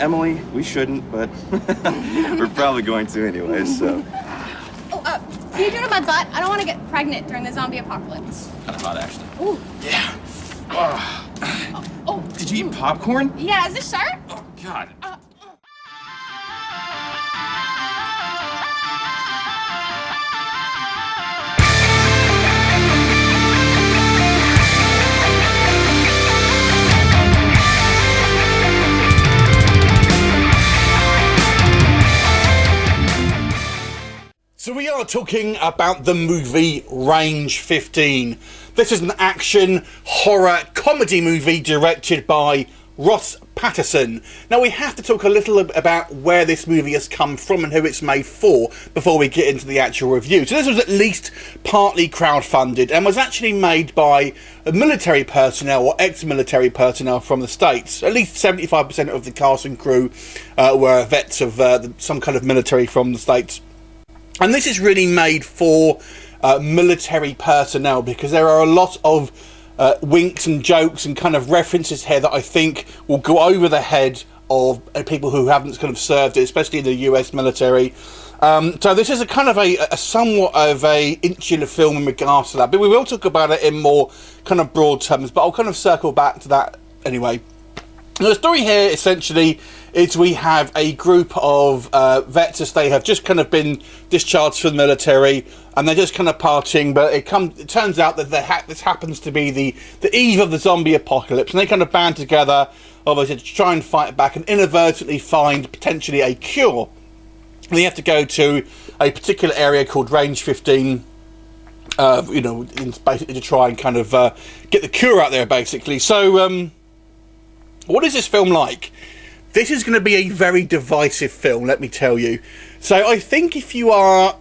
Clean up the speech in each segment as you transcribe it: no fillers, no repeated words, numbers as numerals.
Emily, we shouldn't, but we're probably going to anyway, so. Can you do it on my butt? I don't want to get pregnant during the zombie apocalypse. Kind of hot, actually. Ooh. Yeah. Oh. Did you eat popcorn? Yeah, is this sharp? Oh, God. So we are talking about the movie Range 15. This is an action, horror, comedy movie directed by Ross Patterson. Now we have to talk a little about where this movie has come from and who it's made for before we get into the actual review. So this was at least partly crowdfunded and was actually made by military personnel or ex-military personnel from the States. At least 75% of the cast and crew were vets of some kind of military from the States. And this is really made for military personnel because there are a lot of winks and jokes and kind of references here that I think will go over the head of people who haven't kind of served it, especially in the US military. So this is a kind of a somewhat of a insular film in regards to that, but we will talk about it in more kind of broad terms, but I'll kind of circle back to that anyway. Now, the story here essentially is we have a group of vets as they have just kind of been discharged from the military and they're just kind of partying, but it turns out that this happens to be the eve of the zombie apocalypse, and they kind of band together obviously to try and fight back and inadvertently find potentially a cure. And they have to go to a particular area called Range 15, basically to try and kind of get the cure out there basically. So what is this film like? This is going to be a very divisive film, let me tell you. So I think if you are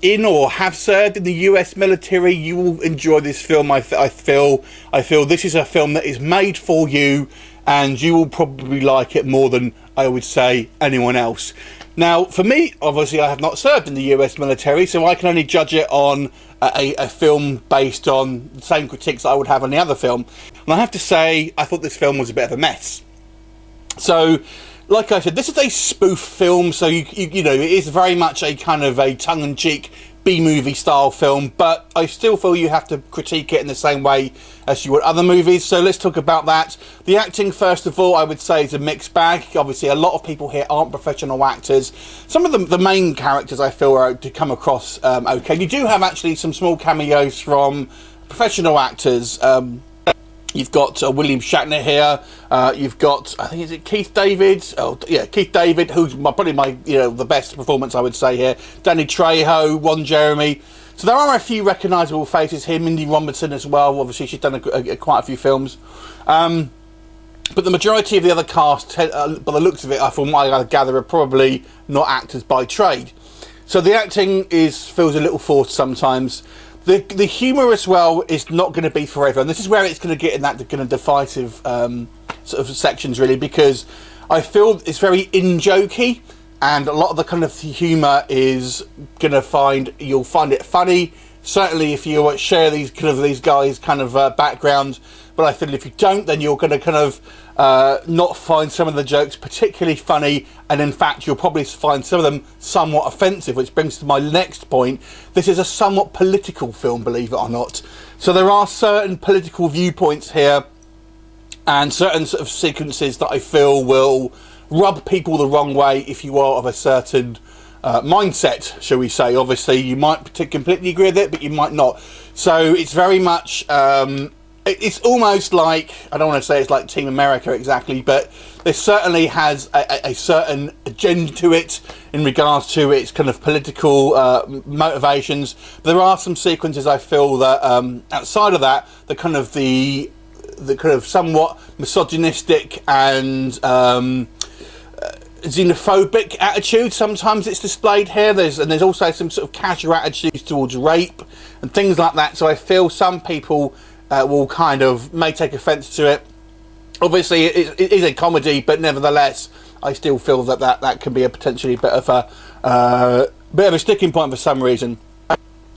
in or have served in the US military, you will enjoy this film. I feel this is a film that is made for you, and you will probably like it more than I would say anyone else. Now, for me, obviously, I have not served in the US military, so I can only judge it on a film based on the same critiques that I would have on the other film. And I have to say, I thought this film was a bit of a mess. So, like I said, this is a spoof film, so you know, it is very much a kind of a tongue-in-cheek B-movie style film, but I still feel you have to critique it in the same way as you would other movies. So let's talk about that. The acting, first of all, I would say is a mixed bag. Obviously, a lot of people here aren't professional actors. Some of the main characters I feel are to come across okay. You do have actually some small cameos from professional actors. You've got William Shatner here. You've got, I think, is it Keith David? Oh, yeah, Keith David, who's probably the best performance I would say here. Danny Trejo, Ron Jeremy. So there are a few recognisable faces here. Mindy Robinson as well. Obviously, she's done quite a few films. But the majority of the other cast, by the looks of it, from what I gather, are probably not actors by trade. So the acting feels a little forced sometimes. The humour as well is not going to be forever, and this is where it's going to get in that kind of divisive sort of sections really, because I feel it's very in-jokey, and a lot of the kind of humour is going to you'll find it funny, certainly if you share these guys' kind of background, but I feel if you don't, then you're going to kind of not find some of the jokes particularly funny, and in fact you'll probably find some of them somewhat offensive, which brings to my next point. This is a somewhat political film, believe it or not. So there are certain political viewpoints here and certain sort of sequences that I feel will rub people the wrong way if you are of a certain mindset, shall we say. Obviously you might completely agree with it, but you might not. So it's very much it's almost like, I don't want to say it's like Team America exactly, but this certainly has a certain agenda to it in regards to its kind of political motivations. But there are some sequences I feel that outside of that, the kind of somewhat misogynistic and xenophobic attitude sometimes it's displayed here. There's also some sort of casual attitudes towards rape and things like that. So I feel some people may take offence to it. Obviously it is a comedy, but nevertheless I still feel that can be a potentially bit of a sticking point for some reason.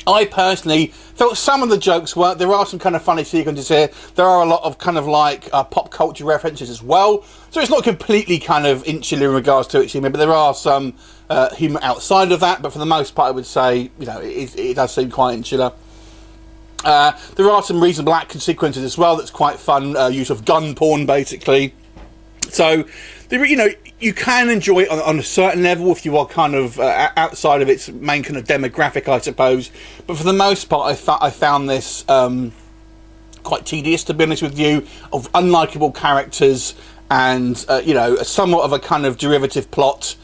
I personally felt some of the jokes work. There are some kind of funny sequences here. There are a lot of kind of like pop culture references as well. So it's not completely kind of insular in regards to its humour, but there are some humour outside of that. But for the most part, I would say, you know, it does seem quite insular. There are some reasonable action sequences as well that's quite fun. Use of gun porn, basically. So, you know, you can enjoy it on a certain level if you are kind of outside of its main kind of demographic, I suppose. But for the most part, I found this quite tedious, to be honest with you, of unlikable characters and, you know, somewhat of a kind of derivative plot.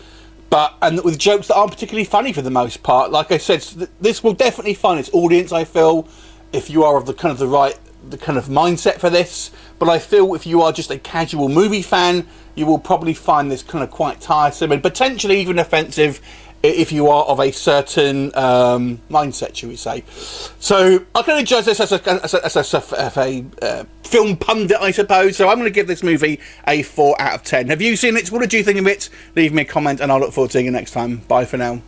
And with jokes that aren't particularly funny for the most part. Like I said, this will definitely find its audience, I feel, if you are of the kind of mindset for this. But I feel if you are just a casual movie fan, you will probably find this kind of quite tiresome and potentially even offensive if you are of a certain mindset, shall we say. So I can only judge this as a film pundit, I suppose. So I'm going to give this movie a 4 out of 10. Have you seen it? What did you think of it? Leave me a comment and I'll look forward to seeing you next time. Bye for now.